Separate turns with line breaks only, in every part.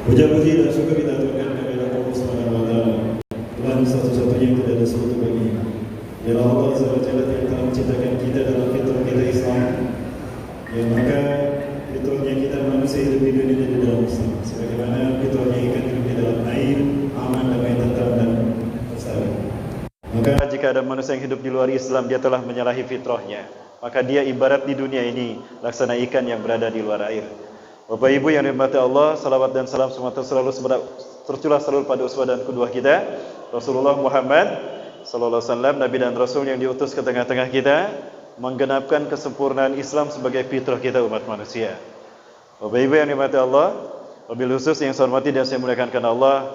Puja puji dan syukur kita aturkan kepada Allah Subhanahu wa taala. Tuhan satu-satunya yang tidak ada sekutu bagi. Ialah Allah Azza wa Jalla yang telah menciptakan kita dalam fitrah kita Islam. Yang maka fitrahnya kita manusia hidup di dunia dan di dalam Islam. Sebagaimana fitrahnya ikan hidup di dalam air, aman, damai, tentram dan bersahabat. Maka jika ada manusia yang hidup di luar Islam, dia telah menyalahi fitrahnya. Maka dia ibarat di dunia ini laksana ikan yang berada di luar air. Bapak Ibu yang dirahmati Allah, salawat dan salam semoga selalu tercurah selalu pada uswah dan qudwah kita, Rasulullah Muhammad sallallahu alaihi wasallam, nabi dan rasul yang diutus ke tengah-tengah kita, menggenapkan kesempurnaan Islam sebagai fitrah kita umat manusia. Bapak Ibu yang dirahmati Allah, wabil khusus yang saya hormati dan saya muliakan karena Allah,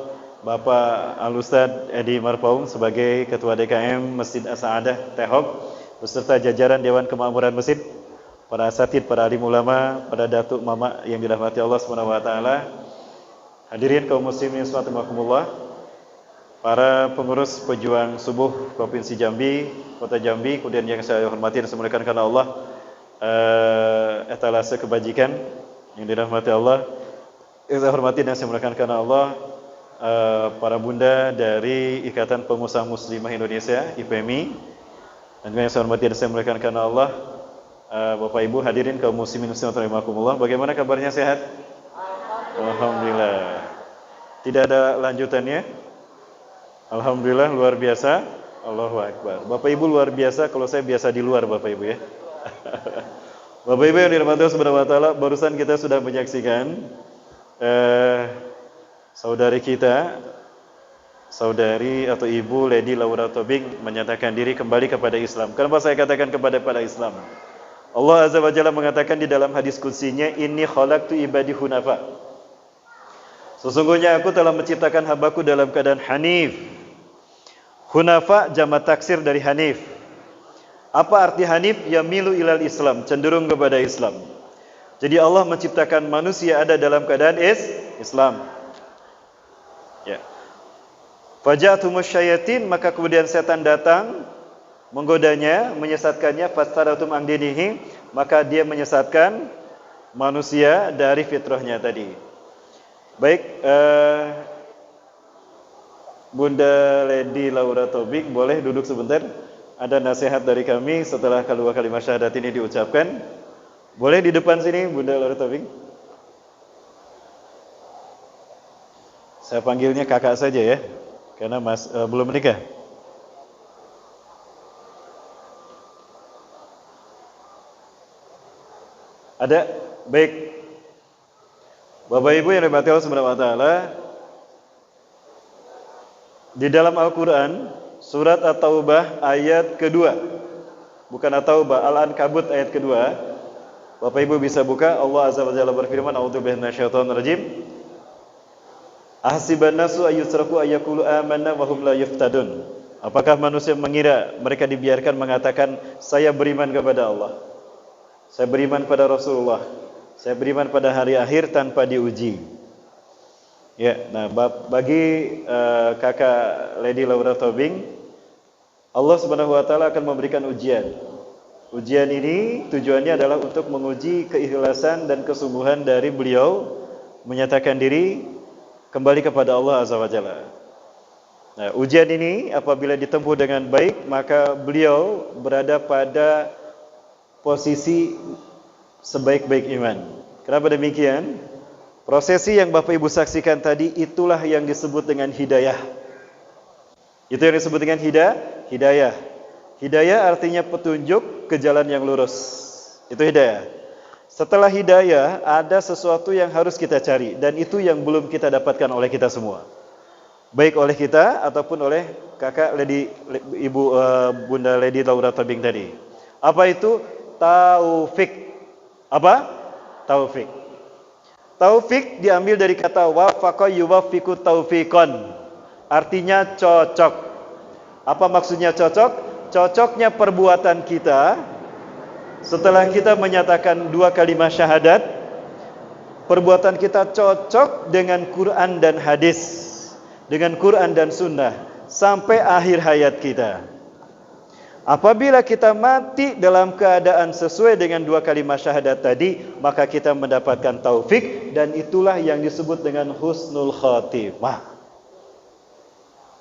Bapak Al-Ustaz Edi Marpaung sebagai Ketua DKM Masjid As-Sa'adah Tehok beserta jajaran Dewan Kemakmuran Masjid, para asatid, para alim ulama, para datuk mama yang dirahmati Allah Subhanahu wa taala. Hadirin kaum muslimin rahimakumullah. Para pengurus pejuang subuh Provinsi Jambi, Kota Jambi, kemudian yang saya hormati dan saya muliakan karena Allah, etalase kebajikan yang dirahmati Allah. Yang saya hormati dan saya muliakan karena Allah, para bunda dari Ikatan Pengusaha Muslimah Indonesia, IPMI. Dan yang saya hormati dan saya muliakan karena Allah, Bapak Ibu hadirin kaum muslimin muslimat rahimakumullah. Bagaimana kabarnya, sehat? Alhamdulillah. Tidak ada lanjutannya? Alhamdulillah, luar biasa. Allahu Akbar. Bapak Ibu luar biasa kalau saya biasa di luar, Bapak Ibu ya. Bapak Ibu yang dirahmati Allah Subhanahu wa taala, barusan kita sudah menyaksikan saudari kita, saudari atau Ibu Lady Laura Tobing menyatakan diri kembali kepada Islam. Kenapa saya katakan kepada Islam? Allah Azza wa Jalla mengatakan di dalam hadis qudsinya, inni khalaqtu ibadi hunafa. Sesungguhnya aku telah menciptakan hambaku dalam keadaan hanif. Hunafa jamak taksir dari hanif. Apa arti hanif? Yamilu ilal Islam, cenderung kepada Islam. Jadi Allah menciptakan manusia ada dalam keadaan Islam. Ya. Faja'atumus syayatin, maka kemudian setan datang menggodanya, menyesatkannya, fastaratum ang dinihi, maka dia menyesatkan manusia dari fitrahnya tadi. Baik, Bunda Lady Laura Tobing, boleh duduk sebentar. Ada nasihat dari kami setelah kedua kalimat syahadat ini diucapkan. Boleh di depan sini, Bunda Laura Tobing. Saya panggilnya kakak saja ya, karena belum menikah. Ada? Baik. Bapak Ibu yang dirahmati Allah Subhanahu wa taala, di dalam Al-Qur'an surat At-Taubah ayat kedua. Bukan At-Taubah, Al-Ankabut ayat kedua. Bapak Ibu bisa buka. Allah Azza wa Jalla berfirman, a'udzubillahi minasyaitonir rajim. Ahsiban nasu ayyusraku ayyaqulu amanna wa hum la yuftadun. Apakah manusia mengira mereka dibiarkan mengatakan saya beriman kepada Allah, saya beriman pada Rasulullah, saya beriman pada hari akhir tanpa diuji. Ya, nah bagi kakak Lady Laura Tobing, Allah Subhanahu wa taala akan memberikan ujian. Ujian ini tujuannya adalah untuk menguji keikhlasan dan kesungguhan dari beliau menyatakan diri kembali kepada Allah Azza wa Jalla. Nah, ujian ini apabila ditempuh dengan baik, maka beliau berada pada posisi sebaik-baik iman. Kenapa demikian? Prosesi yang Bapak Ibu saksikan tadi, itulah yang disebut dengan hidayah. Itu yang disebut dengan hidayah. Hidayah artinya petunjuk ke jalan yang lurus. Itu hidayah. Setelah hidayah, ada sesuatu yang harus kita cari, dan itu yang belum kita dapatkan oleh kita semua. Baik oleh kita ataupun oleh kakak Lady Bunda Lady Laura Tobing tadi. Apa itu? Taufik. Apa? Taufik. Taufik diambil dari kata wafaqa yuwaffiqu taufiqan. Artinya cocok. Apa maksudnya cocok? Cocoknya perbuatan kita setelah kita menyatakan dua kalimat syahadat, perbuatan kita cocok dengan Quran dan hadis, dengan Quran dan sunnah sampai akhir hayat kita. Apabila kita mati dalam keadaan sesuai dengan 2 kalimat syahadat tadi, maka kita mendapatkan taufik, dan itulah yang disebut dengan husnul khatimah.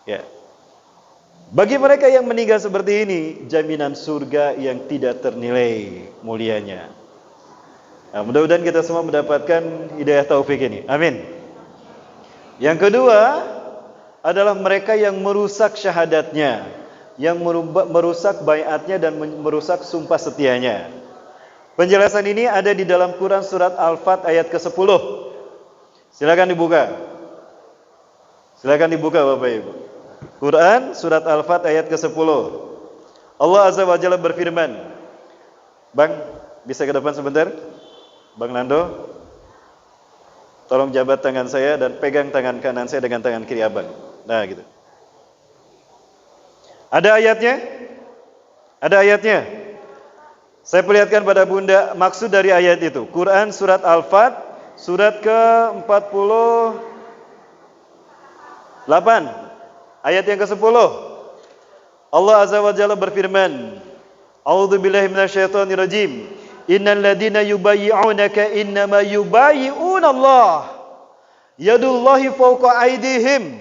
Ya. Bagi mereka yang meninggal seperti ini, jaminan surga yang tidak ternilai mulianya. Nah, mudah-mudahan kita semua mendapatkan hidayah taufik ini. Amin. Yang kedua adalah mereka yang merusak syahadatnya, yang merusak baiatnya dan merusak sumpah setianya. Penjelasan ini ada di dalam Quran surat Al-Fat ayat ke-10. Silakan dibuka. Silakan dibuka Bapak Ibu. Quran surat Al-Fat ayat ke-10. Allah Azza wa Jalla berfirman. Bang, bisa ke depan sebentar? Bang Nando, tolong jabat tangan saya dan pegang tangan kanan saya dengan tangan kiri Abang. Nah, gitu. Ada ayatnya? Ada ayatnya? Saya perlihatkan pada Bunda maksud dari ayat itu. Quran surat Al-Fat surat ke-48. Ayat yang ke-10. Allah Azza wa Jalla berfirman, A'udzubillahi minasyaitonirrajim. Innal ladzina yubayyi'unaka innama yubayyi'una Allah. Yadullahi fawqa aydihim.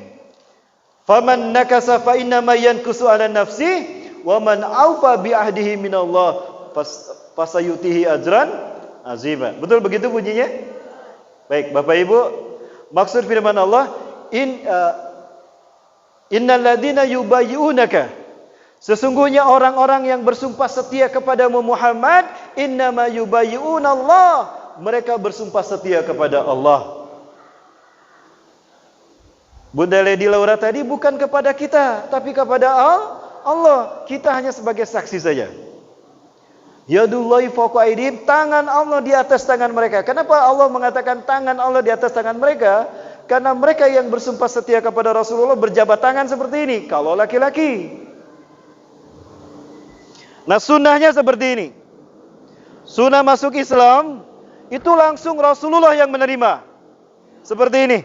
Faman nakasa fa innama yankusu 'ala nafsi wa man aufa bi ahdihi minallah fasayutihi ajran azima. Betul begitu bunyinya? Baik, Bapak Ibu, maksud firman Allah, innal ladzina yubayyi'unaka, sesungguhnya orang-orang yang bersumpah setia kepadamu Muhammad, innama yubayyi'una Allah, mereka bersumpah setia kepada Allah. Bunda Lady Laura tadi bukan kepada kita, tapi kepada Allah. Kita hanya sebagai saksi saja. Yadullahi fawqa aydihim, tangan Allah di atas tangan mereka. Kenapa Allah mengatakan tangan Allah di atas tangan mereka? Karena mereka yang bersumpah setia kepada Rasulullah berjabat tangan seperti ini, kalau laki-laki. Nah, sunnahnya seperti ini. Sunnah masuk Islam itu langsung Rasulullah yang menerima. Seperti ini.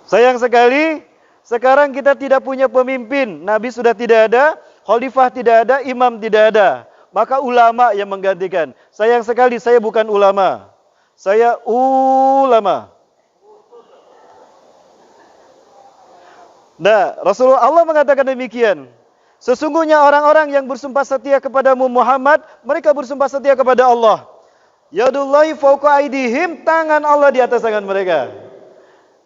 Sayang sekali, sekarang kita tidak punya pemimpin. Nabi sudah tidak ada, khalifah tidak ada, imam tidak ada. Maka ulama yang menggantikan. Sayang sekali, saya bukan ulama. Saya ulama. Nah, Rasulullah Allah mengatakan demikian. Sesungguhnya orang-orang yang bersumpah setia kepadamu Muhammad, mereka bersumpah setia kepada Allah. Yadullahi fawqa aydihim, tangan Allah di atas tangan mereka.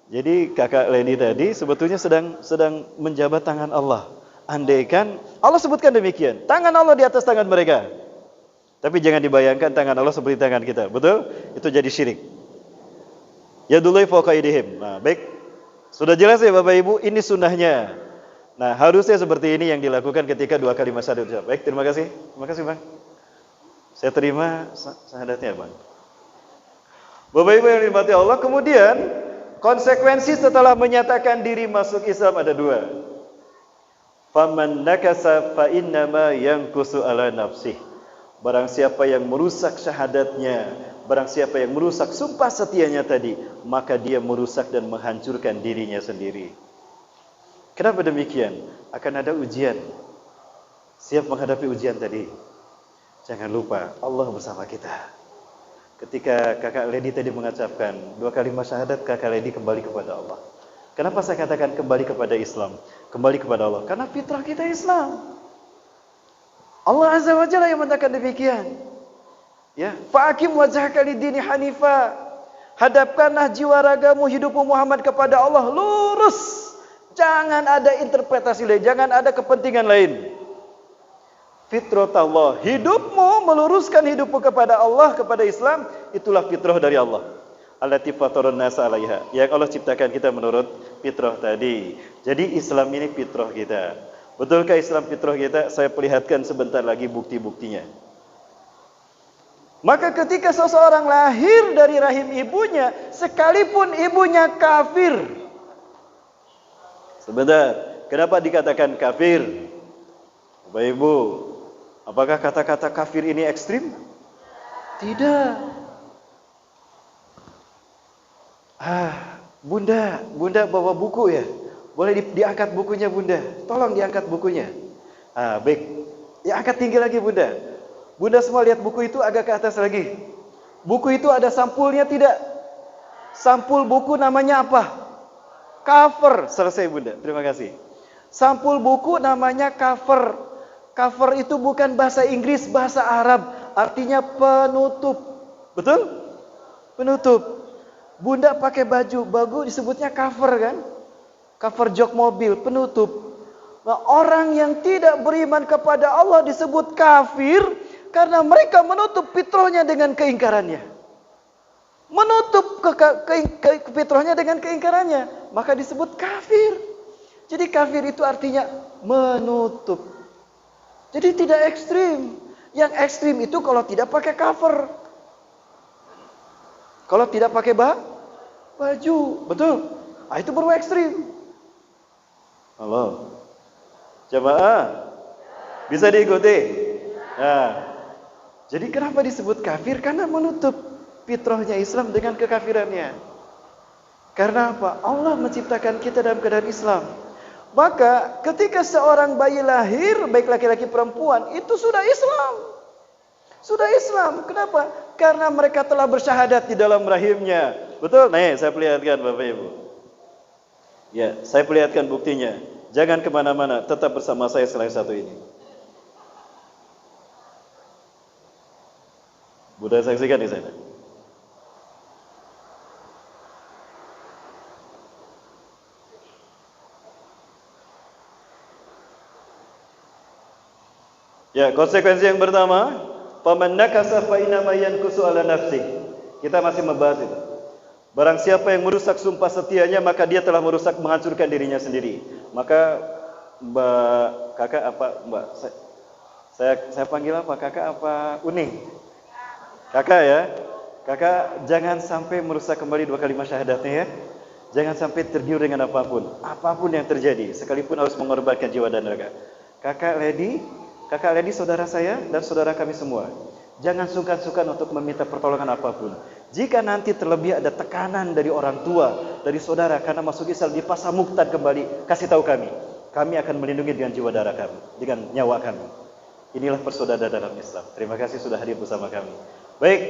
Jadi kakak Leni tadi sebetulnya sedang menjabat tangan Allah. Andaikan Allah sebutkan demikian, tangan Allah di atas tangan mereka. Tapi jangan dibayangkan tangan Allah seperti tangan kita, betul? Itu jadi syirik. Yadullahi fawqa aydihim. Nah, baik. Sudah jelas ya Bapak Ibu, ini sunnahnya. Nah, harusnya seperti ini yang dilakukan ketika 2 kalimat syahadat. Baik, terima kasih. Terima kasih, Bang. Saya terima syahadatnya, Bang. Bapak Ibu yang dirahmati Allah, kemudian konsekuensi setelah menyatakan diri masuk Islam ada 2. Faman nakasa fa innama yankusu ala nafsih. Barang siapa yang merusak syahadatnya, barang siapa yang merusak sumpah setianya tadi, maka dia merusak dan menghancurkan dirinya sendiri. Kenapa demikian? Akan ada ujian. Siap menghadapi ujian tadi. Jangan lupa Allah bersama kita. Ketika kakak Lady tadi mengucapkan 2 kalimat syahadat, kakak Lady kembali kepada Allah. Kenapa saya katakan kembali kepada Islam? Kembali kepada Allah. Karena fitrah kita Islam. Allah Azza wa Jalla yang mengatakan demikian. Ya, fa'akim wajhaka lid-dini hanifa. Hadapkanlah jiwa ragamu, hidupmu Muhammad kepada Allah lurus. Jangan ada interpretasi lain, jangan ada kepentingan lain. Fitrah Allah, hidupmu meluruskan hidupmu kepada Allah, kepada Islam, itulah fitrah dari Allah. Allati fatarun nasa 'alaiha, yang Allah ciptakan kita menurut fitrah tadi. Jadi Islam ini fitrah kita. Betulkah Islam fitrah kita? Saya perlihatkan sebentar lagi bukti-buktinya. Maka ketika seseorang lahir dari rahim ibunya, sekalipun ibunya kafir. Sebentar, kenapa dikatakan kafir? Bapak Ibu, apakah kata-kata kafir ini ekstrim? Tidak. Bunda bawa buku ya? Boleh diangkat bukunya Bunda. Tolong diangkat bukunya. Baik. Diangkat tinggi lagi Bunda. Bunda semua lihat buku itu agak ke atas lagi. Buku itu ada sampulnya tidak? Sampul buku namanya apa? Cover. Selesai Bunda. Terima kasih. Sampul buku namanya cover. Cover itu bukan bahasa Inggris, bahasa Arab. Artinya penutup. Betul? Penutup. Bunda pakai baju disebutnya cover kan? Cover jok mobil, penutup. Nah, orang yang tidak beriman kepada Allah disebut kafir karena mereka menutup fitrahnya dengan keingkarannya. Menutup fitrahnya dengan keingkarannya, maka disebut kafir. Jadi kafir itu artinya menutup. Jadi tidak ekstrim. Yang ekstrim itu kalau tidak pakai cover. Kalau tidak pakai baju, betul? Itu baru ekstrim. Halo, jamaah, bisa diikuti? Jadi kenapa disebut kafir? Karena menutup fitrahnya Islam dengan kekafirannya. Karena apa? Allah menciptakan kita dalam keadaan Islam. Maka ketika seorang bayi lahir, baik laki-laki perempuan, itu sudah Islam. Sudah Islam. Kenapa? Karena mereka telah bersyahadat di dalam rahimnya. Betul? Nih, saya perlihatkan Bapak Ibu. Ya, saya perlihatkan buktinya. Jangan kemana-mana, tetap bersama saya selain satu ini. Bunda saksikan di sana. Ya, konsekuensi yang pertama, faman nakasa fa inama yankusu ala nafsi. Kita masih membahas itu. Barang siapa yang merusak sumpah setianya, maka dia telah merusak, menghancurkan dirinya sendiri. Maka saya panggil apa? Kakak apa Uni? Kakak ya. Kakak jangan sampai merusak kembali 2 kalimat syahadatnya ya. Jangan sampai tergiur dengan apapun yang terjadi, sekalipun harus mengorbankan jiwa dan raga. Kakak Lady saudara saya dan saudara kami semua. Jangan sungkan-sungkan untuk meminta pertolongan apapun. Jika nanti terlebih ada tekanan dari orang tua, dari saudara karena masuk Islam di pasar muktad kembali, kasih tahu kami. Kami akan melindungi dengan jiwa darah kami, dengan nyawa kami. Inilah persaudaraan dalam Islam. Terima kasih sudah hadir bersama kami. Baik.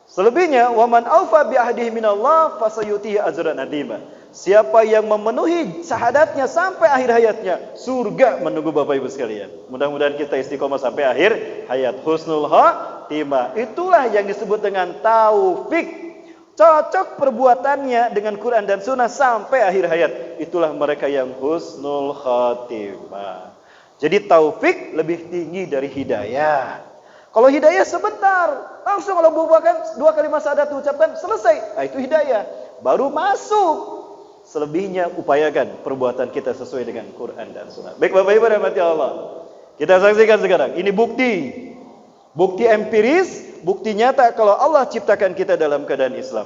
Selebihnya, waman aufa bi ahdihi minallah fasayutihi ajran adima. Siapa yang memenuhi syahadatnya sampai akhir hayatnya, surga menunggu Bapak Ibu sekalian. Mudah-mudahan kita istiqomah sampai akhir hayat. Husnul khatimah. Itulah yang disebut dengan taufik. Cocok perbuatannya dengan Quran dan Sunnah sampai akhir hayat. Itulah mereka yang husnul khatimah. Jadi taufik lebih tinggi dari hidayah. Kalau hidayah sebentar, langsung kalau bukan 2 kalimat syahadat diucapkan, selesai. Itu hidayah. Baru masuk. Selebihnya upayakan perbuatan kita sesuai dengan Quran dan Sunnah. Baik Bapak Ibu rahmati Allah. Kita saksikan sekarang. Ini bukti empiris, bukti nyata kalau Allah ciptakan kita dalam keadaan Islam.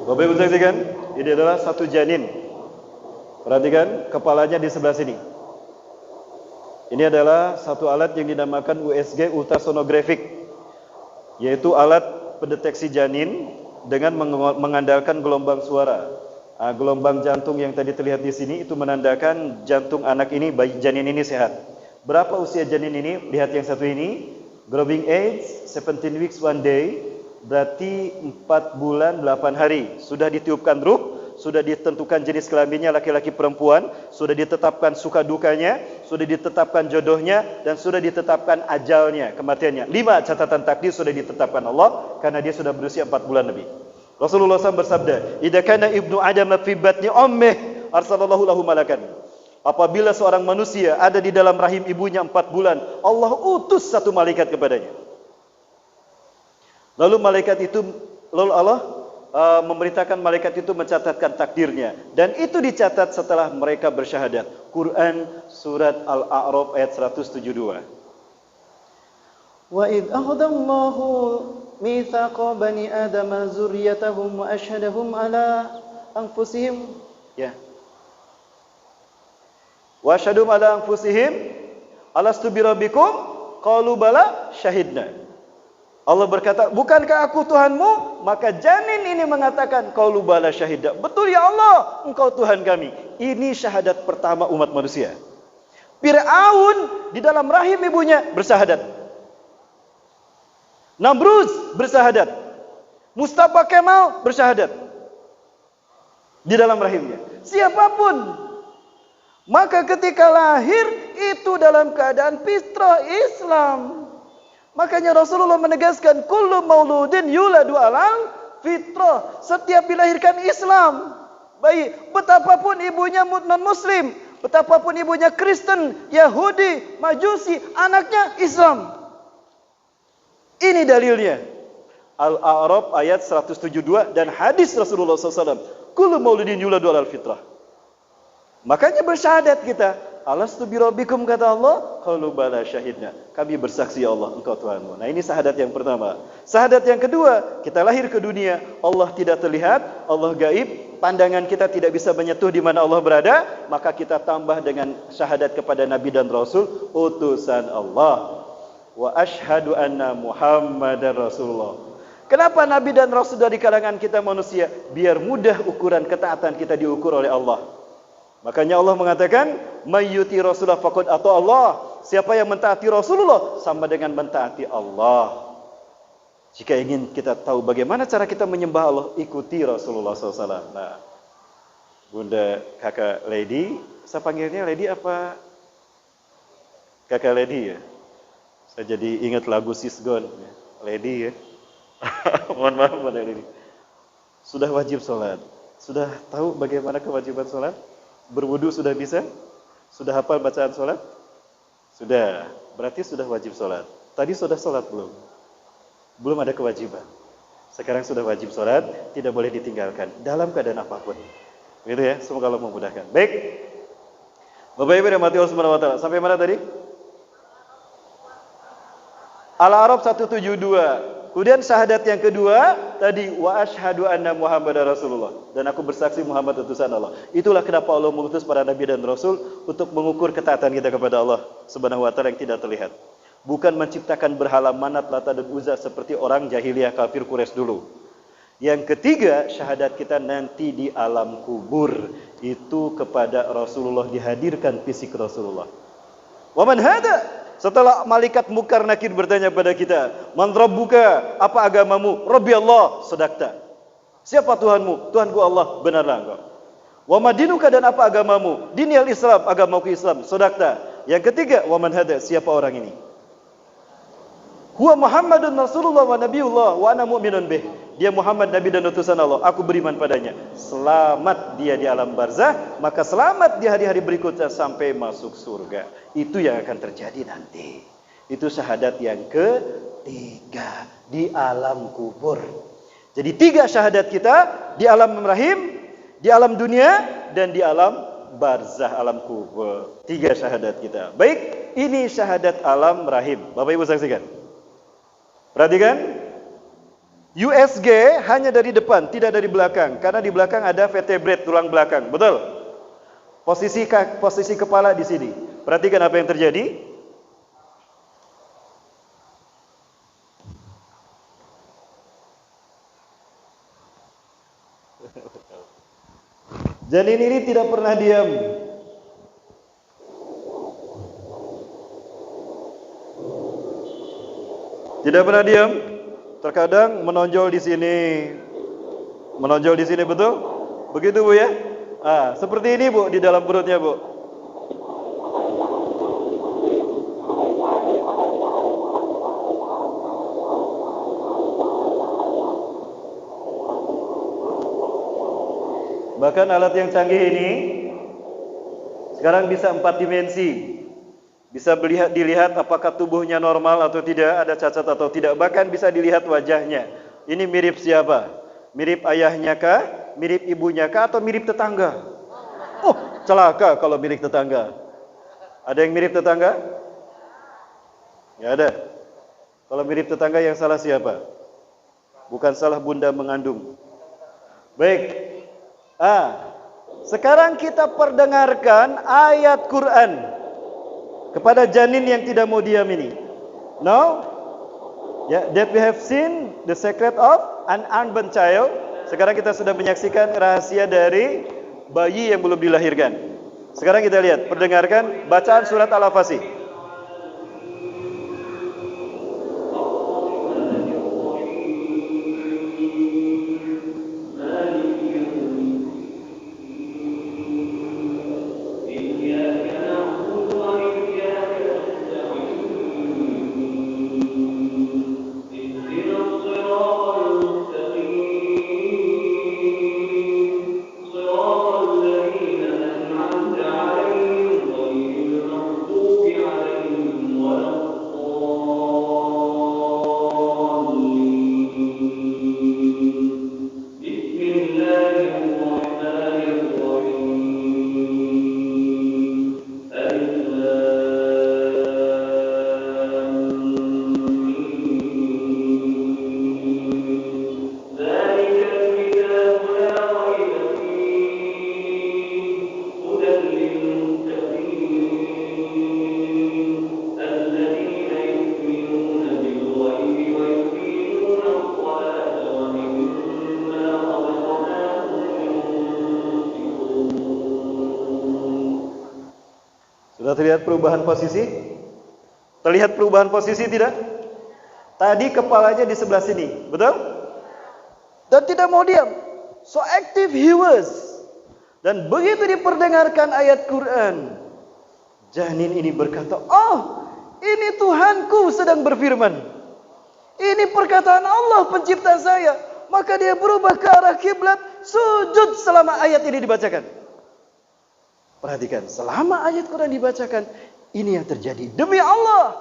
Bapak Ibu saksikan, ini adalah satu janin. Perhatikan, kepalanya di sebelah sini. Ini adalah satu alat yang dinamakan USG ultrasonografik, yaitu alat pendeteksi janin dengan mengandalkan gelombang suara. Gelombang jantung yang tadi terlihat di sini itu menandakan jantung anak ini, bayi janin ini sehat. Berapa usia janin ini? Lihat yang satu ini, growing age 17 weeks 1 day. Berarti 4 bulan 8 hari. Sudah ditiupkan ruh, sudah ditentukan jenis kelaminnya laki-laki perempuan, sudah ditetapkan suka dukanya, sudah ditetapkan jodohnya, dan sudah ditetapkan ajalnya, kematiannya. 5 catatan takdir sudah ditetapkan Allah karena dia sudah berusia 4 bulan lebih. Rasulullah SAW bersabda, "Idza kana ibnu Adam fi batni ummih, arsalallahu lahu malakan." Apabila seorang manusia ada di dalam rahim ibunya 4 bulan, Allah utus satu malaikat kepadanya. Lalu Allah memerintahkan malaikat itu mencatatkan takdirnya, dan itu dicatat setelah mereka bersyahadat. Quran surat Al-A'raf ayat 172.
Wa idh akhadallahu mitsaqa bani adama zurriyyatahum wa ashhadahum ala anfusihim.
Ya. Wa ashhadum ala anfusihim alastu birabbikum qalu bala syahidna. Allah berkata, bukankah aku Tuhanmu? Maka janin ini mengatakan, qalu bala syahidna. Betul ya Allah, engkau Tuhan kami. Ini syahadat pertama umat manusia. Fir'aun di dalam rahim ibunya bersyahadat. Namruz bersyahadat. Mustafa Kemal bersyahadat di dalam rahimnya. Siapapun. Maka ketika lahir itu dalam keadaan fitrah Islam. Makanya Rasulullah menegaskan, kullu mauludin yuladu alal fitrah. Setiap dilahirkan Islam. Baik, betapapun ibunya non-muslim, betapapun ibunya Kristen, Yahudi, Majusi, anaknya Islam. Ini dalilnya. Al-A'raf ayat 172 dan hadis Rasulullah SAW. Kullu mauludin yuladu alal fitrah. Makanya bersyahadat kita. Alastu birabbikum, kata Allah, qalu bala syahidna. Kami bersaksi ya Allah, engkau Tuhanmu. Nah, ini syahadat yang pertama. Syahadat yang kedua, kita lahir ke dunia, Allah tidak terlihat, Allah gaib, pandangan kita tidak bisa menyentuh di mana Allah berada, maka kita tambah dengan syahadat kepada Nabi dan Rasul, utusan Allah. Wa ashhadu anna Muhammadar Rasulullah. Kenapa Nabi dan Rasul dari kalangan kita manusia? Biar mudah ukuran ketaatan kita diukur oleh Allah. Makanya Allah mengatakan, mayyuti Rasulullah faqad ata Allah. Siapa yang mentaati Rasulullah sama dengan mentaati Allah. Jika ingin kita tahu bagaimana cara kita menyembah Allah, ikuti Rasulullah SAW. Nah, Bunda Kakak Lady, saya panggilnya Lady apa? Kakak Lady ya? Saya jadi ingat lagu Sisgon, Lady ya. Mohon maaf Bunda Lady. Sudah wajib sholat. Sudah tahu bagaimana kewajiban sholat? Berwudu sudah bisa? Sudah hafal bacaan sholat? Sudah. Berarti sudah wajib sholat. Tadi sudah sholat belum? Belum ada kewajiban. Sekarang sudah wajib sholat, tidak boleh ditinggalkan dalam keadaan apapun. Gitu ya, semoga Allah memudahkan. Baik. Bapak Ibu yang dirahmati Allah Subhanahu wa taala. Sampai mana tadi? Al-A'raf 172. Kemudian syahadat yang kedua tadi, wa asyhadu anna Muhammadar Rasulullah, dan aku bersaksi Muhammad utusan Allah. Itulah kenapa Allah mengutus para nabi dan rasul untuk mengukur ketaatan kita kepada Allah Subhanahu wa taala yang tidak terlihat. Bukan menciptakan berhala Manat, Lata dan Uzza seperti orang jahiliyah kafir Quraisy dulu. Yang ketiga, syahadat kita nanti di alam kubur itu kepada Rasulullah, dihadirkan fisik Rasulullah. Wa man hada? Setelah malaikat Munkar Nakir bertanya pada kita, man rabbuka, apa agamamu? Rabbi Allah, sadaqta. Siapa Tuhanmu? Tuhanku Allah, benarlah engkau. Wa madinuka, dan apa agamamu? Dinil Islam, agamaku Islam, sadaqta. Yang ketiga, wa man hada, siapa orang ini? Huwa Muhammadun Rasulullah wa Nabiullah wa ana mu'minun bih. Dia Muhammad, Nabi dan utusan Allah. Aku beriman padanya. Selamat dia di alam barzah, maka selamat di hari-hari berikutnya sampai masuk surga. Itu yang akan terjadi nanti. Itu syahadat yang ketiga di alam kubur. Jadi 3 syahadat kita di alam rahim, di alam dunia, dan di alam barzah, alam kubur. 3 syahadat kita. Baik, ini syahadat alam rahim. Bapak Ibu saksikan. Perhatikan. USG hanya dari depan, tidak dari belakang. Karena di belakang ada vertebrae, tulang belakang. Betul? Posisi kepala di sini. Perhatikan apa yang terjadi. Janin ini tidak pernah diam. Tidak pernah diam. Terkadang menonjol di sini. Menonjol di sini, betul? Begitu Bu ya? Seperti ini Bu di dalam perutnya Bu. Bahkan alat yang canggih ini sekarang bisa 4 dimensi. Bisa dilihat apakah tubuhnya normal atau tidak, ada cacat atau tidak. Bahkan bisa dilihat wajahnya. Ini mirip siapa? Mirip ayahnya kah? Mirip ibunya kah? Atau mirip tetangga? Oh, celaka kalau mirip tetangga. Ada yang mirip tetangga? Nggak ada. Kalau mirip tetangga yang salah siapa? Bukan salah bunda mengandung. Baik. Sekarang kita perdengarkan ayat Quran kepada janin yang tidak mau diam ini. Now, that we have seen the secret of an unborn child. Sekarang kita sudah menyaksikan rahasia dari bayi yang belum dilahirkan. Sekarang kita lihat, perdengarkan bacaan surat Al-Fasih. Sudah terlihat perubahan posisi? Terlihat perubahan posisi tidak? Tadi kepalanya di sebelah sini, betul? Dan tidak mau diam. So active he was. Dan begitu diperdengarkan ayat Quran, janin ini berkata, "Oh, ini Tuhanku sedang berfirman. Ini perkataan Allah pencipta saya." Maka dia berubah ke arah kiblat, sujud selama ayat ini dibacakan. Perhatikan, selama ayat Quran dibacakan, ini yang terjadi. Demi Allah,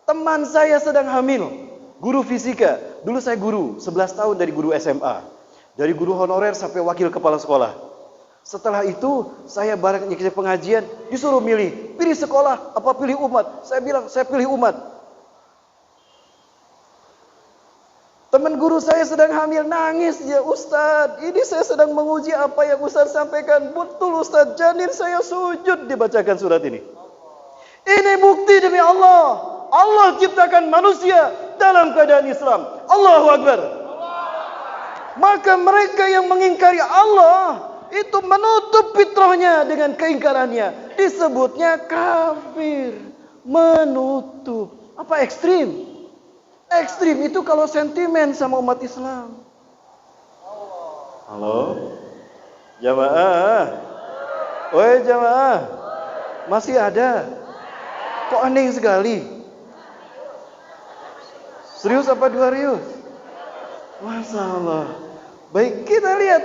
teman saya sedang hamil, guru fisika. Dulu saya guru, 11 tahun dari guru SMA. Dari guru honorer sampai wakil kepala sekolah. Setelah itu, saya bareng ngisi pengajian, disuruh pilih sekolah, apa pilih umat. Saya bilang, saya pilih umat. Teman guru saya sedang hamil, nangis dia, "Ustadz, ini saya sedang menguji apa yang Ustadz sampaikan." "Betul Ustadz, janin saya sujud." Dibacakan surat ini. Ini bukti demi Allah. Allah ciptakan manusia dalam keadaan Islam. Allahu Akbar. Maka mereka yang mengingkari Allah, itu menutup fitrahnya dengan keingkarannya. Disebutnya kafir. Menutup. Apa ekstrim? Ekstrim itu kalau sentimen sama umat Islam. Halo? Jamaah? Woi jamaah? Masih ada? Kok aneh sekali? Serius apa dua rius? Masya Allah. Baik, kita lihat.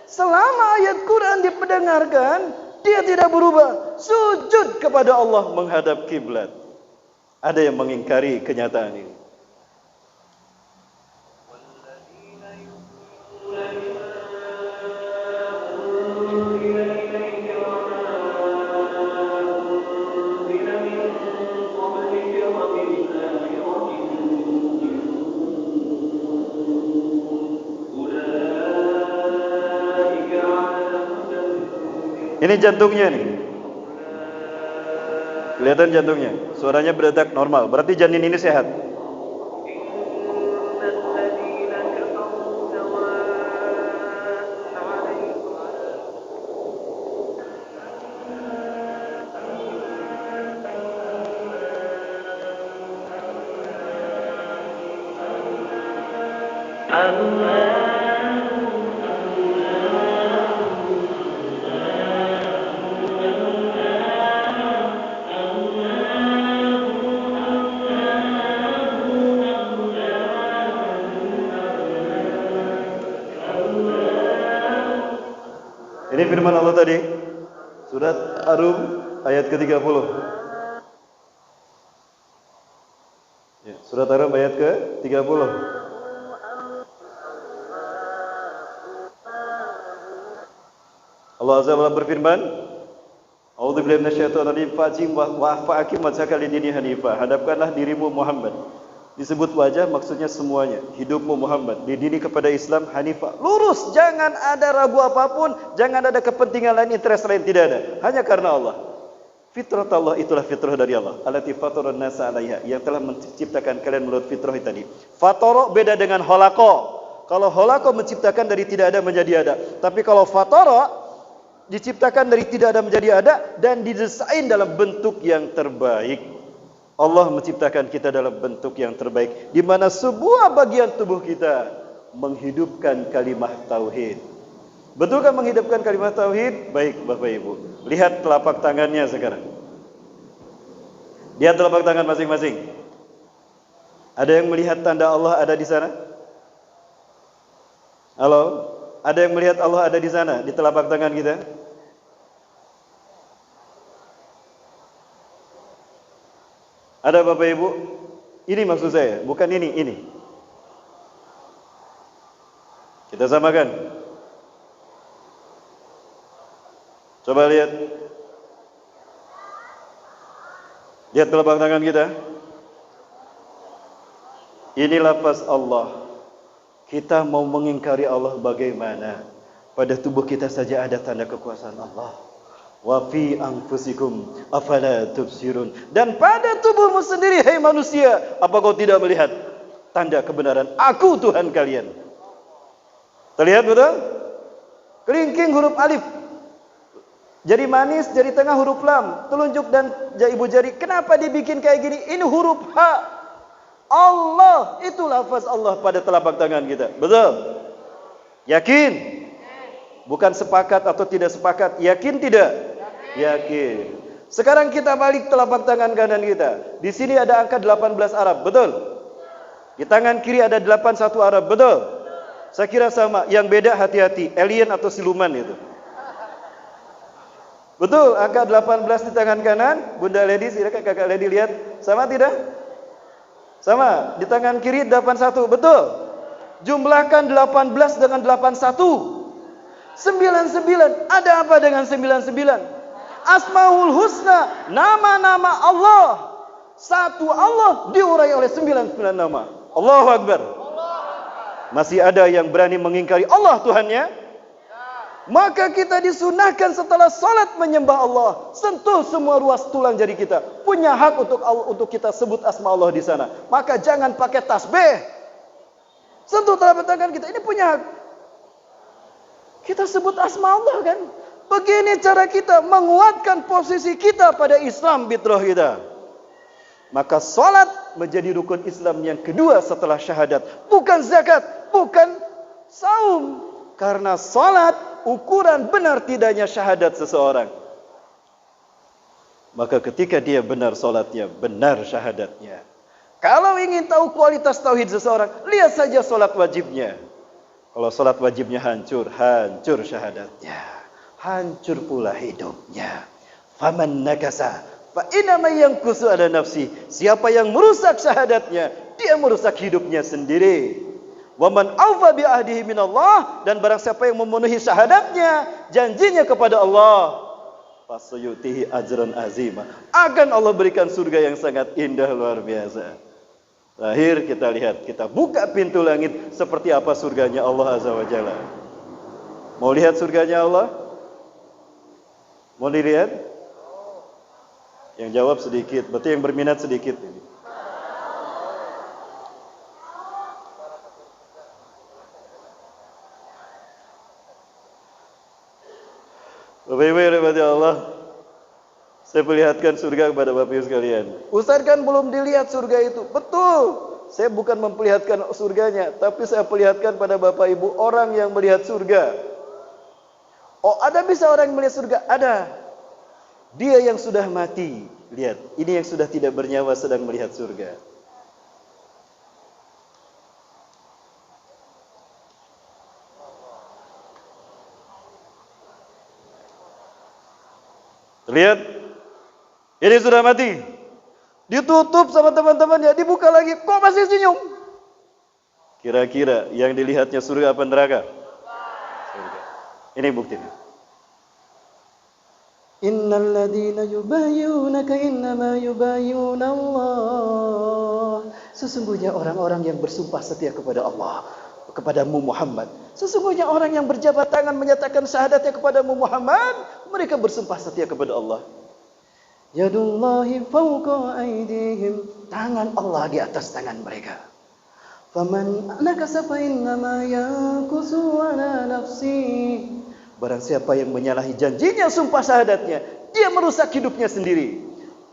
Selama ayat Quran diperdengarkan, dia tidak berubah. Sujud kepada Allah menghadap kiblat. Ada yang mengingkari kenyataan ini. Ini jantungnya nih. Kelihatan jantungnya. Suaranya berdetak normal. Berarti janin ini sehat. Ini firman Allah tadi, surat Ar-Rum ayat ke-30. Ya, surat Ar-Rum ayat ke-30. Allah Azza wa Jalla berfirman, A'udzubillahi minasyaitonir rajim fa'aqim wajhaka lid-dini hanifah. Hadapkanlah dirimu Muhammad. Disebut wajah maksudnya semuanya. Hidupmu Muhammad didini kepada Islam hanifah. Lurus, jangan ada ragu apapun, jangan ada kepentingan lain, interest lain, tidak ada. Hanya karena Allah. Fitrah Allah itulah fitrah dari Allah. Allati fataran nasa 'alaiha, yang telah menciptakan kalian menurut fitrah tadi. Fatara beda dengan khalaqo. Kalau khalaqo menciptakan dari tidak ada menjadi ada. Tapi kalau fatara diciptakan dari tidak ada menjadi ada dan didesain dalam bentuk yang terbaik. Allah menciptakan kita dalam bentuk yang terbaik, di mana sebuah bagian tubuh kita menghidupkan kalimat tauhid. Betul kan menghidupkan kalimat tauhid? Baik Bapak Ibu, lihat telapak tangannya sekarang. Lihat telapak tangan masing-masing. Ada yang melihat tanda Allah ada di sana? Halo? Ada yang melihat Allah ada di sana, di telapak tangan kita? Ada Bapak Ibu? Ini maksud saya, bukan ini. Kita samakan. Coba lihat. Lihat telapak tangan kita. Ini lafaz Allah. Kita mau mengingkari Allah bagaimana? Pada tubuh kita saja ada tanda kekuasaan Allah. Wa fi anfusikum afala tubsirun. Dan pada tubuhmu sendiri, hai manusia, apa kau tidak melihat tanda kebenaran Aku Tuhan kalian? Terlihat betul? Kelingking huruf alif. Jari manis, jari tengah huruf lam, telunjuk dan ibu jari. Kenapa dibikin kayak gini? Ini huruf H. Allah, itu lafaz Allah pada telapak tangan kita. Betul? Yakin? Bukan sepakat atau tidak sepakat. Yakin tidak? Yakin. Sekarang kita balik telapak tangan kanan kita. Di sini ada angka 18 Arab, betul? Di tangan kiri ada 81 Arab, betul? Saya kira sama. Yang beda hati-hati, alien atau siluman itu. Betul, angka 18 di tangan kanan. Bunda Lady, silakan Kakak Lady lihat. Sama tidak? Sama. Di tangan kiri 81, betul? Jumlahkan 18 dengan 81. 99. Ada apa dengan 99? Asmaul Husna, nama-nama Allah. Satu Allah diurai oleh 99 nama. Allahu Akbar. Masih ada yang berani mengingkari Allah Tuhannya? Maka kita disunahkan setelah salat menyembah Allah, sentuh semua ruas tulang jari kita. Punya hak untuk kita sebut asma Allah di sana. Maka jangan pakai tasbih. Sentuh telapak tangan kita, ini punya hak. Kita sebut asma Allah kan. Begini cara kita menguatkan posisi kita pada Islam fitrah kita. Maka salat menjadi rukun Islam yang kedua setelah syahadat. Bukan zakat, bukan saum. Karena salat ukuran benar tidaknya syahadat seseorang. Maka ketika dia benar salatnya, benar syahadatnya. Kalau ingin tahu kualitas tauhid seseorang, lihat saja salat wajibnya. Kalau salat wajibnya hancur, hancur syahadatnya. Hancur pula hidupnya. Faman nakasa fa inama yankusu ala nafsi. Siapa yang merusak syahadatnya, dia merusak hidupnya sendiri. Wa man aufa bi ahdihi minallah, dan barang siapa yang memenuhi syahadatnya, janjinya kepada Allah, fasayutihi ajran azima, akan Allah berikan surga yang sangat indah luar biasa. Terakhir kita lihat, kita buka pintu langit, seperti apa surganya Allah Azza wa Jalla. Mau lihat surganya Allah? Mau dilihat? Yang jawab sedikit, berarti yang berminat sedikit ini. Bapak Ibu yang dirahmati Allah, saya perlihatkan surga kepada Bapak Ibu sekalian. Ustaz kan belum dilihat surga itu. Betul. Saya bukan memperlihatkan surganya, tapi saya perlihatkan pada Bapak Ibu orang yang melihat surga. Oh, ada bisa orang yang melihat surga? Ada. Dia yang sudah mati. Lihat, ini yang sudah tidak bernyawa sedang melihat surga. Lihat, ini sudah mati. Ditutup sama teman-temannya, dibuka lagi, kok masih senyum? Kira-kira yang dilihatnya surga apa neraka? Surga. Ini buktinya.
Innal ladzina yubayyi'unaka innama yubayyi'una Allah. Sesungguhnya orang-orang yang bersumpah setia kepada Allah, kepadamu Muhammad. Sesungguhnya orang yang berjabat tangan menyatakan syahadatnya kepadamu Muhammad, mereka bersumpah setia kepada Allah. Yadullahi fawqa aydihim. Tangan Allah di atas tangan mereka. Faman nakasa fa innama yankusu ala nafsi. Barang siapa yang menyalahi janjinya sumpah syahadatnya, dia merusak hidupnya sendiri.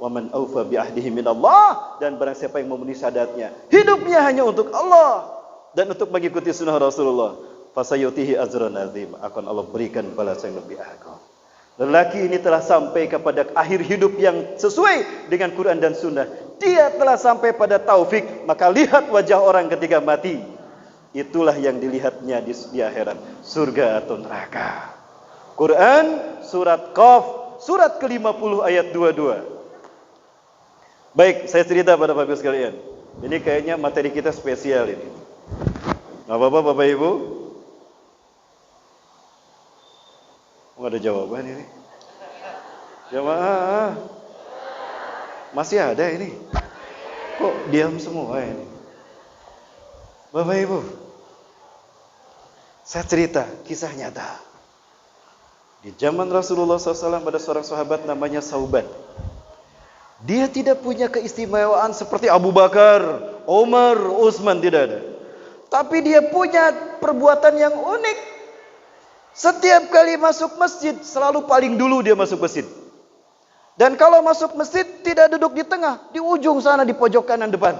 Wa man aufa bi ahdihi min Allah, dan barang siapa yang memenuhi syahadatnya, hidupnya hanya untuk Allah dan untuk mengikuti sunnah Rasulullah, fasayutihi ajran azim, akan Allah berikan balasan yang lebih agung. Lelaki ini telah sampai kepada akhir hidup yang sesuai dengan Quran dan Sunnah. Dia telah sampai pada taufik. Maka lihat wajah orang ketika mati. Itulah yang dilihatnya di akhirat. Surga atau neraka. Quran surat Qaf, surat ke-50 ayat 22. Baik, saya cerita pada Bapak Ibu sekalian. Ini kayaknya materi kita spesial ini. Gak apa-apa Bapak Ibu? Nggak ada jawaban ini. Jamaah. Masih ada ini. Kok diam semua ini? Bapak Ibu, saya cerita kisah nyata. Di zaman Rasulullah SAW ada seorang sahabat namanya Sauban. Dia tidak punya keistimewaan seperti Abu Bakar, Umar, Utsman, tidak ada. Tapi dia punya perbuatan yang unik. Setiap kali masuk masjid, selalu paling dulu dia masuk masjid. Dan kalau masuk masjid, tidak duduk di tengah, di ujung sana, di pojok kanan depan.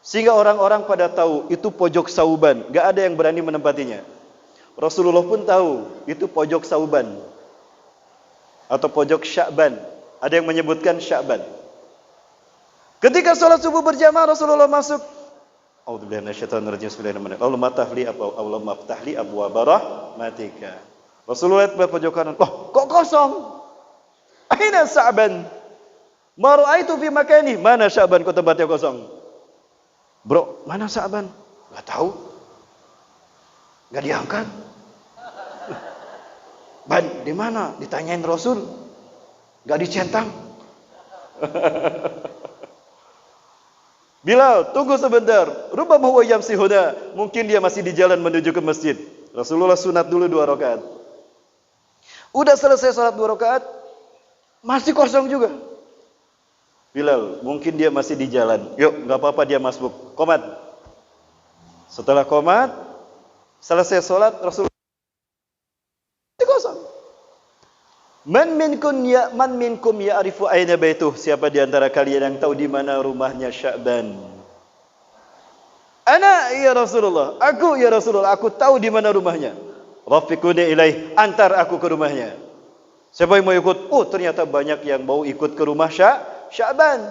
Sehingga orang-orang pada tahu, itu pojok Sauban. Gak ada yang berani menempatinya. Rasulullah pun tahu, itu pojok Sauban. Atau pojok Sya'ban. Ada yang menyebutkan Sya'ban. Ketika sholat subuh berjamaah, Rasulullah masuk. A'udzubillahi minasyaitonir rajim. Bismillahirrahmanirrahim. Allahumma aftah li abwaaba rahmatika. Rasulullah lihat pojok kanan. Loh, kok kosong? Aina Sya'ban? Ma ra'aitu fi makani. Mana Sya'ban kok tempatnya kosong? Bro, mana Sya'ban? Enggak tahu. Enggak diangkat. Ban, di mana? Ditanyain Rasul. Enggak dicentang. Bilal, tunggu sebentar. Rubbama huwa yamsi huda. Mungkin dia masih di jalan menuju ke masjid. Rasulullah sunat dulu 2 rakaat. Udah selesai salat 2 rakaat, masih kosong juga. Bilal, mungkin dia masih di jalan. Yuk, enggak apa-apa dia masbuk. Qomat. Setelah qomat, selesai salat, Rasulullah masih kosong. Man minkum ya'rifu aina baituh? Siapa di antara kalian yang tahu di mana rumahnya Sya'ban? Ana ya Rasulullah. Aku ya Rasulullah, aku tahu di mana rumahnya. Rafiquni ilaih, antar aku ke rumahnya. Siapa yang mau ikut? Oh, ternyata banyak yang mau ikut ke rumah Sya'ban.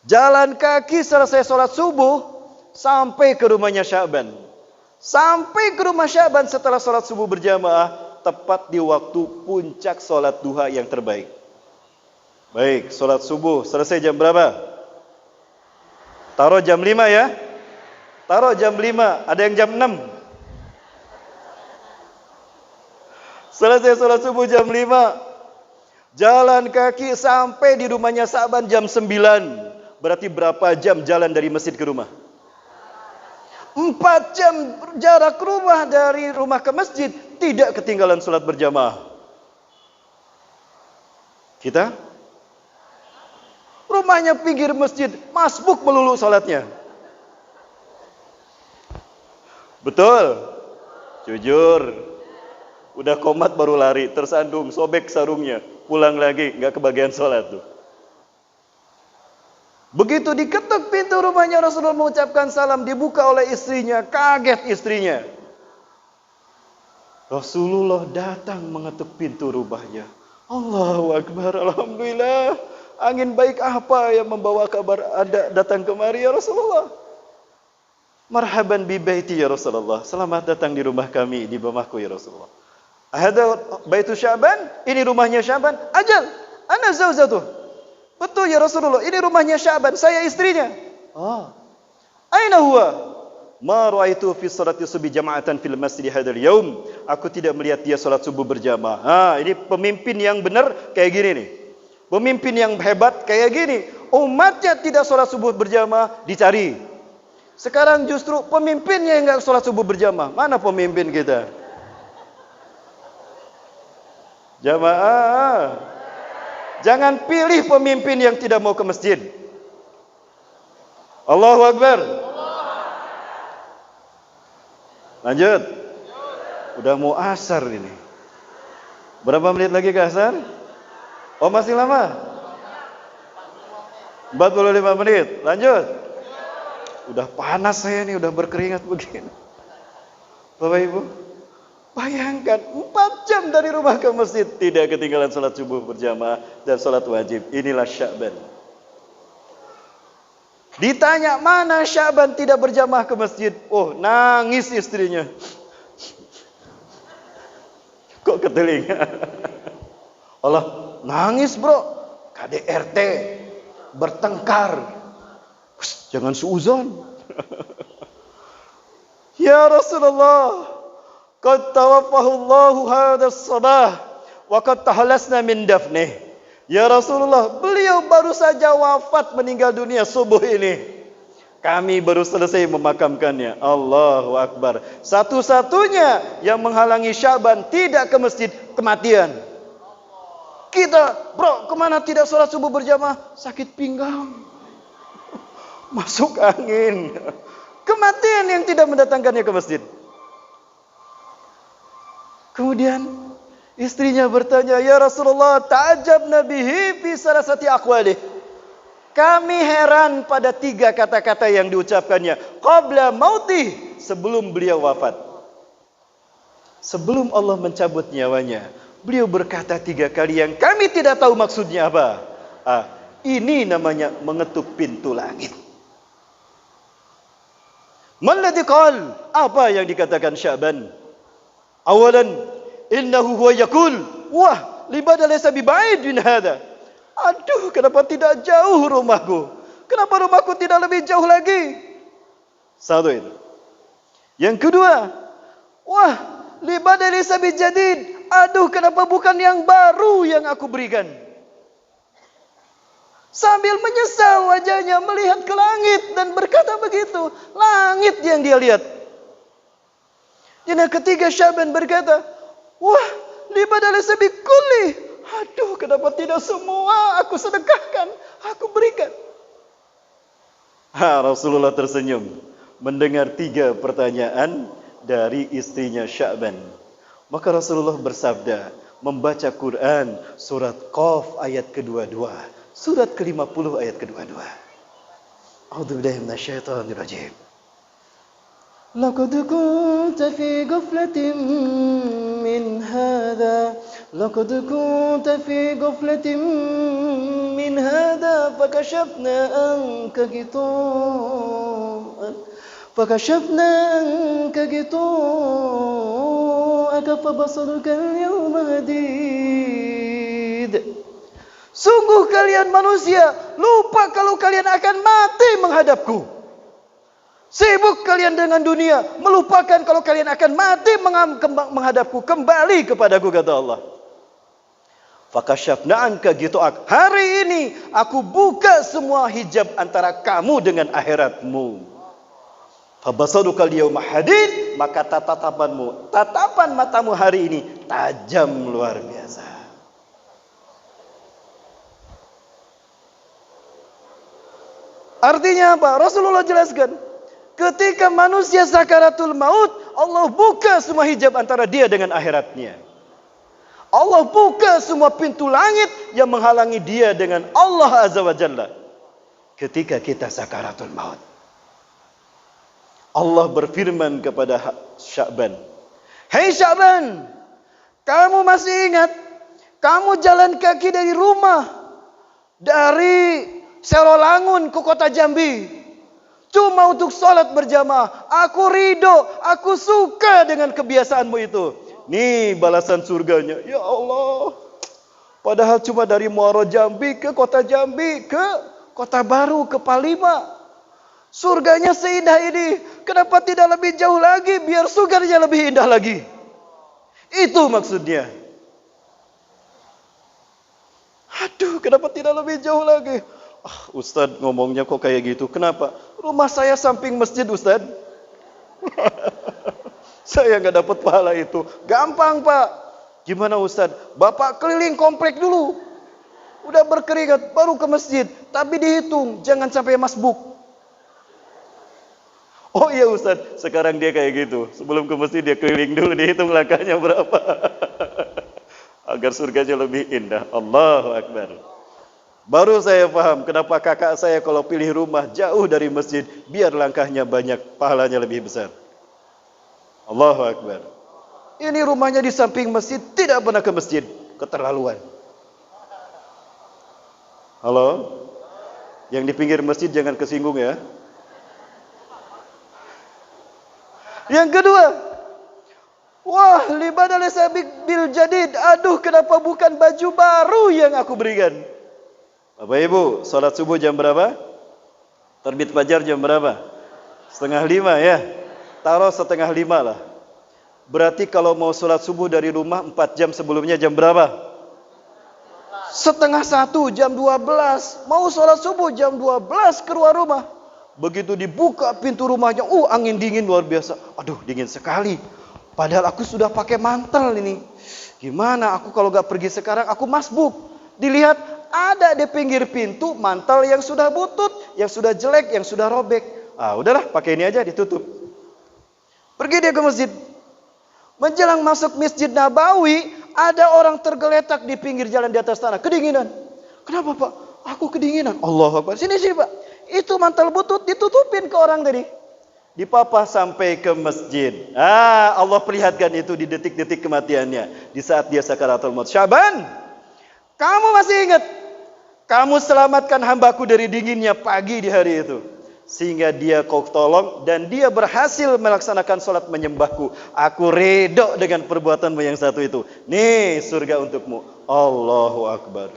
Jalan kaki selesai sholat subuh sampai ke rumahnya Sya'ban. Sampai ke rumah Sya'ban setelah sholat subuh berjamaah. Tepat di waktu puncak sholat duha yang terbaik. Baik, sholat subuh selesai jam berapa? Taruh jam 5 ya. Taruh jam 5, ada yang jam 6. Selesai sholat subuh jam 5. Jalan kaki sampai di rumahnya Sya'ban jam 9. Berarti berapa jam jalan dari masjid ke rumah? 4 jam jarak rumah dari rumah ke masjid. Tidak ketinggalan sholat berjamaah. Kita? Rumahnya pinggir masjid. Masbuk melulu sholatnya. Betul? Jujur. Udah qomat baru lari. Tersandung, sobek sarungnya. Pulang lagi, gak kebagian sholat tuh. Begitu diketuk pintu rumahnya, Rasulullah mengucapkan salam. Dibuka oleh istrinya. Kaget istrinya. Rasulullah datang mengetuk pintu rumahnya. Allahu Akbar, Alhamdulillah. Angin baik apa yang membawa kabar Anda datang kemari ya Rasulullah? Marhaban bi baiti ya Rasulullah. Selamat datang di rumah kami, di rumahku ya Rasulullah. Ahada baitu Sya'ban? Ini rumahnya Sya'ban? Ajal, ana zaujatuh. Betul ya Rasulullah, ini rumahnya Sya'ban, saya istrinya. Oh. Aina huwa?
Ma ra'aitu fi salati subhi jama'atan fil masjid hadzal yaum. Aku tidak melihat dia salat subuh berjamaah. Ini pemimpin yang benar kayak gini nih. Pemimpin yang hebat kayak gini. Umatnya tidak salat subuh berjamaah, dicari. Sekarang justru pemimpinnya yang enggak salat subuh berjamaah. Mana pemimpin kita? Jamaah. Jangan pilih pemimpin yang tidak mau ke masjid. Allahu Akbar. Lanjut. Udah mau asar ini. Berapa menit lagi ke asar? Oh masih lama? 45 menit. Lanjut. Udah panas saya nih, udah berkeringat begini. Bapak Ibu, bayangkan 4 jam dari rumah ke masjid tidak ketinggalan salat subuh berjamaah dan salat wajib. Inilah Sya'ban. Ditanya mana Sya'ban tidak berjamaah ke masjid. Oh, nangis istrinya. Kok ke telinga? Allah, nangis bro. KDRT bertengkar. Jangan suuzon. Ya Rasulullah, qad tawaffahu Allahu hadha as-sabah wa qad tahallasna min dafnih. Ya Rasulullah, beliau baru saja wafat meninggal dunia subuh ini. Kami baru selesai memakamkannya. Allahu Akbar. Satu-satunya yang menghalangi Sya'ban tidak ke masjid, kematian. Kita, bro, kemana tidak sholat subuh berjamaah? Sakit pinggang. Masuk angin. Kematian yang tidak mendatangkannya ke masjid. Kemudian istrinya bertanya, ya Rasulullah, ta'ajabna bihi fi salasati aqwalih. Kami heran pada 3 kata-kata yang diucapkannya. Qabla mautih, sebelum beliau wafat. Sebelum Allah mencabut nyawanya, beliau berkata 3 kali yang kami tidak tahu maksudnya apa. Ini namanya mengetuk pintu langit. Malladhi qal, apa yang dikatakan Sya'ban? Awalan, innahu huwa yakul, wah, libada laysa biba'id min hadha. Aduh, kenapa tidak jauh rumahku? Kenapa rumahku tidak lebih jauh lagi? Satu itu. Yang kedua, wah, libada laysa bijadid. Aduh, kenapa bukan yang baru yang aku berikan? Sambil menyesal wajahnya melihat ke langit dan berkata begitu. Langit yang dia lihat. Yang ketiga Sya'ban berkata, wah, libada laysa bikulli. Aduh, kenapa tidak semua aku sedekahkan, aku berikan. Rasulullah tersenyum mendengar 3 pertanyaan dari istrinya Sya'ban. Maka Rasulullah bersabda, membaca Quran surat Qaf ayat ke-22, surat ke-50 ayat ke-22. A'udzubillahi minasyaitonir rajim. Laqad kunta fi ghaflatin min hadha, laqad kunta fi ghaflatin min hadha fakashafna anka ghita'an fabasaruka al-yawma hadid. Sungguh kalian manusia lupa kalau kalian akan mati menghadapku. Sibuk kalian dengan dunia, melupakan kalau kalian akan mati menghadapku, kembali kepadaku, kata Allah. Fakashafna anka ghita'ak. Hari ini aku buka semua hijab antara kamu dengan akhiratmu. Fabasaruka al-yawma hadid, maka tatapan matamu hari ini tajam luar biasa. Artinya apa? Rasulullah jelaskan, ketika manusia sakaratul maut, Allah buka semua hijab antara dia dengan akhiratnya. Allah buka semua pintu langit yang menghalangi dia dengan Allah Azza wa Jalla. Ketika kita sakaratul maut, Allah berfirman kepada Sya'ban, hei Sya'ban, kamu masih ingat? Kamu jalan kaki dari rumah, dari Serolangun ke kota Jambi, cuma untuk sholat berjamaah. Aku ridho, aku suka dengan kebiasaanmu itu. Nih balasan surganya. Ya Allah, padahal cuma dari Muaro Jambi ke kota Jambi, ke Kota Baru, ke Palima.
Surganya seindah ini, kenapa tidak lebih jauh lagi biar surganya lebih indah lagi? Itu maksudnya. Aduh, kenapa tidak lebih jauh lagi? Ustadz ngomongnya kok kayak gitu. Kenapa? Rumah saya samping masjid, Ustadz. Saya nggak dapat pahala itu. Gampang, Pak. Gimana, Ustadz? Bapak keliling komplek dulu. Udah berkeringat, baru ke masjid. Tapi dihitung, jangan sampai masbuk. Oh iya, Ustadz, sekarang dia kayak gitu. Sebelum ke masjid dia keliling dulu, dihitung langkahnya berapa. Agar surganya lebih indah. Allahu Akbar. Baru saya paham kenapa kakak saya kalau pilih rumah jauh dari masjid, biar langkahnya banyak, pahalanya lebih besar. Allahu Akbar. Ini rumahnya di samping masjid, tidak pernah ke masjid. Keterlaluan. Halo? Yang di pinggir masjid jangan kesinggung ya. Yang kedua, wah, libadal sabik bil jadid. Aduh, kenapa bukan baju baru yang aku berikan? Bapak Ibu, salat subuh jam berapa? Terbit fajar jam berapa? 4:30 ya. Taruh 4:30 lah. Berarti kalau mau salat subuh dari rumah 4 jam sebelumnya jam berapa? 12:30, jam 12. Mau salat subuh jam 12 keluar rumah. Begitu dibuka pintu rumahnya, angin dingin luar biasa. Aduh, dingin sekali. Padahal aku sudah pakai mantel ini. Gimana aku kalau gak pergi sekarang, aku masbuk. Dilihat ada di pinggir pintu mantel yang sudah butut, yang sudah jelek, yang sudah robek. Udahlah, pakai ini aja, ditutup. Pergi dia ke masjid. Menjelang masuk Masjid Nabawi, ada orang tergeletak di pinggir jalan di atas tanah. Kedinginan. Kenapa, Pak? Aku kedinginan. Allahu Akbar. Sini, Pak. Itu mantel butut ditutupin ke orang tadi. Dipapah sampai ke masjid. Allah perlihatkan itu di detik-detik kematiannya. Di saat dia sakaratul maut. Syaban, kamu masih ingat? Kamu selamatkan hambaku dari dinginnya pagi di hari itu. Sehingga dia kau tolong dan dia berhasil melaksanakan sholat menyembahku. Aku ridho dengan perbuatanmu yang satu itu. Nih surga untukmu. Allahu Akbar.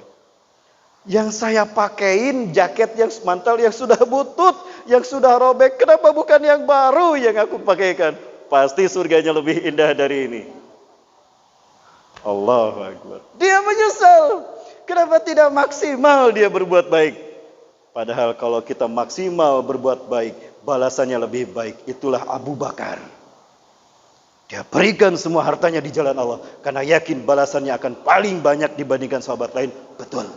Yang saya pakein jaket yang mantel yang sudah butut, yang sudah robek. Kenapa bukan yang baru yang aku pakaikan? Pasti surganya lebih indah dari ini. Allahu Akbar. Dia menyesal. Kenapa tidak maksimal dia berbuat baik? Padahal kalau kita maksimal berbuat baik, balasannya lebih baik. Itulah Abu Bakar. Dia berikan semua hartanya di jalan Allah. Karena yakin balasannya akan paling banyak dibandingkan sahabat lain. Betul.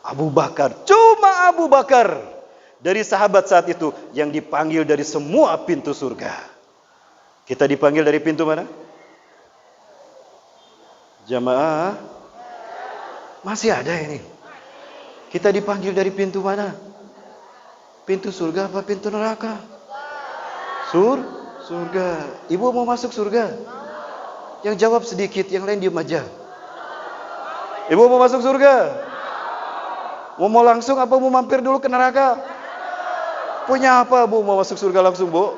Abu Bakar, cuma Abu Bakar dari sahabat saat itu yang dipanggil dari semua pintu surga. Kita dipanggil dari pintu mana? Jamaah, masih ada ini. Kita dipanggil dari pintu mana? Pintu surga apa pintu neraka? Surga. Ibu mau masuk surga? Yang jawab sedikit, yang lain diam aja. Ibu mau masuk surga? Mau langsung apa mau mampir dulu ke neraka? Punya apa, Bu? Mau masuk surga langsung, Bu?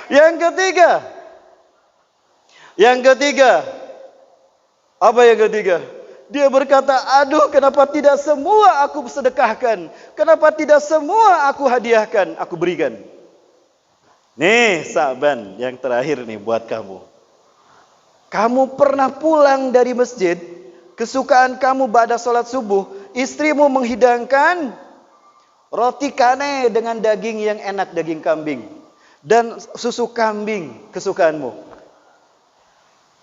Yang ketiga. Apa yang ketiga? Dia berkata, aduh, kenapa tidak semua aku sedekahkan? Kenapa tidak semua aku hadiahkan, aku berikan? Nih, Sa'ban, yang terakhir nih buat kamu. Kamu pernah pulang dari masjid, kesukaan kamu pada sholat subuh, istrimu menghidangkan roti kane dengan daging yang enak, daging kambing. Dan susu kambing, kesukaanmu.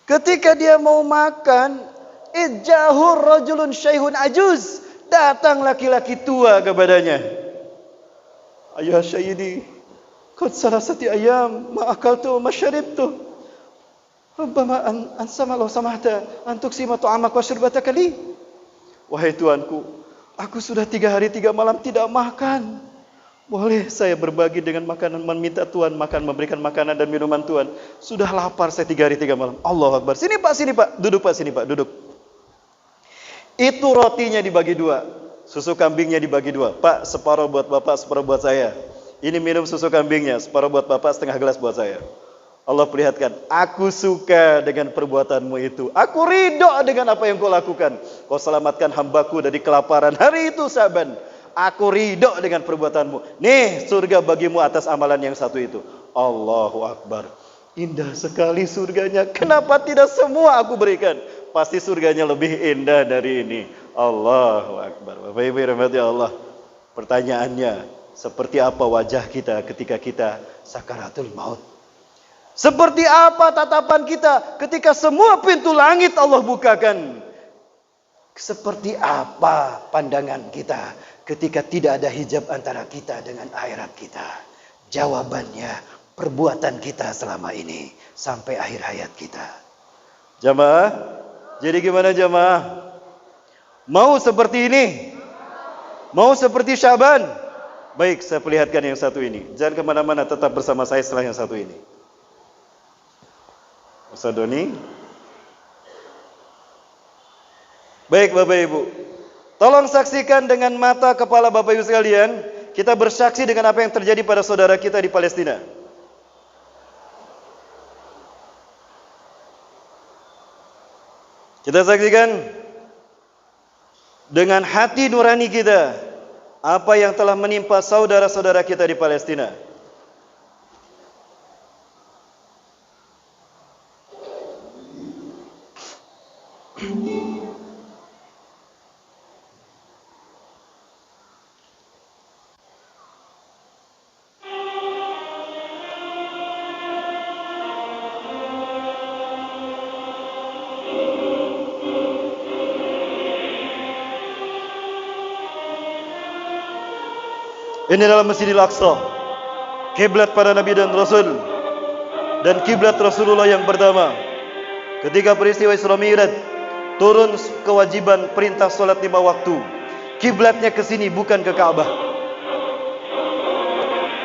Ketika dia mau makan, ijahur rajulun syaihun ajuz. Datang laki-laki tua kepadanya. Ayah syahidi, qad salasati ayam, ma akaltu ma syaribtu. Rabbama ansama Allah samahta antuk sima tu'amak wa syurbataka li. Wahai Tuanku, aku sudah 3 hari 3 malam tidak makan. Boleh saya berbagi dengan makanan, meminta Tuhan makan, memberikan makanan dan minuman Tuhan. Sudah lapar saya 3 hari 3 malam. Allahu Akbar. Sini Pak. Duduk Pak, sini Pak, duduk. Itu rotinya dibagi 2. Susu kambingnya dibagi 2. Pak, separuh buat Bapak, separuh buat saya. Ini minum susu kambingnya, separuh buat Bapak, setengah gelas buat saya. Allah perlihatkan, aku suka dengan perbuatanmu itu. Aku ridho dengan apa yang kau lakukan. Kau selamatkan hambaku dari kelaparan. Hari itu Sa'ban,
Aku ridho dengan perbuatanmu. Nih surga bagimu atas amalan yang satu itu. Allahu Akbar. Indah sekali surganya. Kenapa tidak semua aku berikan? Pasti surganya lebih indah dari ini. Allahu Akbar. Bapak Ibu rahmati Allah. Pertanyaannya, seperti apa wajah kita ketika kita sakaratul maut? Seperti apa tatapan kita ketika semua pintu langit Allah bukakan? Seperti apa pandangan kita ketika tidak ada hijab antara kita dengan akhirat kita? Jawabannya, perbuatan kita selama ini sampai akhir hayat kita. Jamaah, jadi gimana jamaah? Mau seperti ini? Mau seperti Syaban? Baik, saya perlihatkan yang satu ini. Jangan kemana-mana, tetap bersama saya setelah yang satu ini. Ustaz Doni. Baik Bapak Ibu, tolong saksikan dengan mata kepala Bapak Ibu sekalian. Kita bersaksi dengan apa yang terjadi pada saudara kita di Palestina. Kita saksikan dengan hati nurani kita apa yang telah menimpa saudara-saudara kita di Palestina. Ini adalah Masjidil Aqsa, kiblat para nabi dan rasul, dan kiblat Rasulullah yang pertama. Ketika peristiwa Isra Mi'raj, turun kewajiban perintah salat 5 waktu. Kiblatnya ke sini, bukan ke Ka'bah.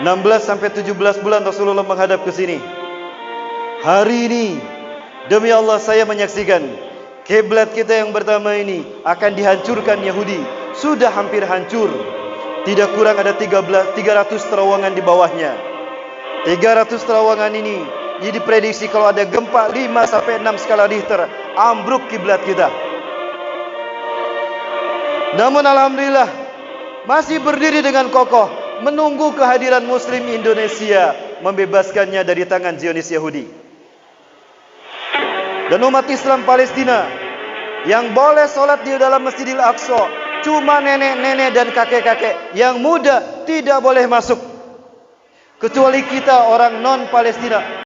16 sampai 17 bulan Rasulullah menghadap ke sini. Hari ini, demi Allah saya menyaksikan kiblat kita yang pertama ini akan dihancurkan Yahudi. Sudah hampir hancur. Tidak kurang ada 300 terowongan di bawahnya. 300 terowongan ini diprediksi kalau ada gempa 5 sampai 6 skala Richter, ambruk kiblat kita. Namun alhamdulillah masih berdiri dengan kokoh menunggu kehadiran muslim Indonesia membebaskannya dari tangan Zionis Yahudi. Dan umat Islam Palestina yang boleh sholat di dalam Masjidil Aqsa cuma nenek-nenek dan kakek-kakek. Yang muda tidak boleh masuk, kecuali kita orang non-Palestina.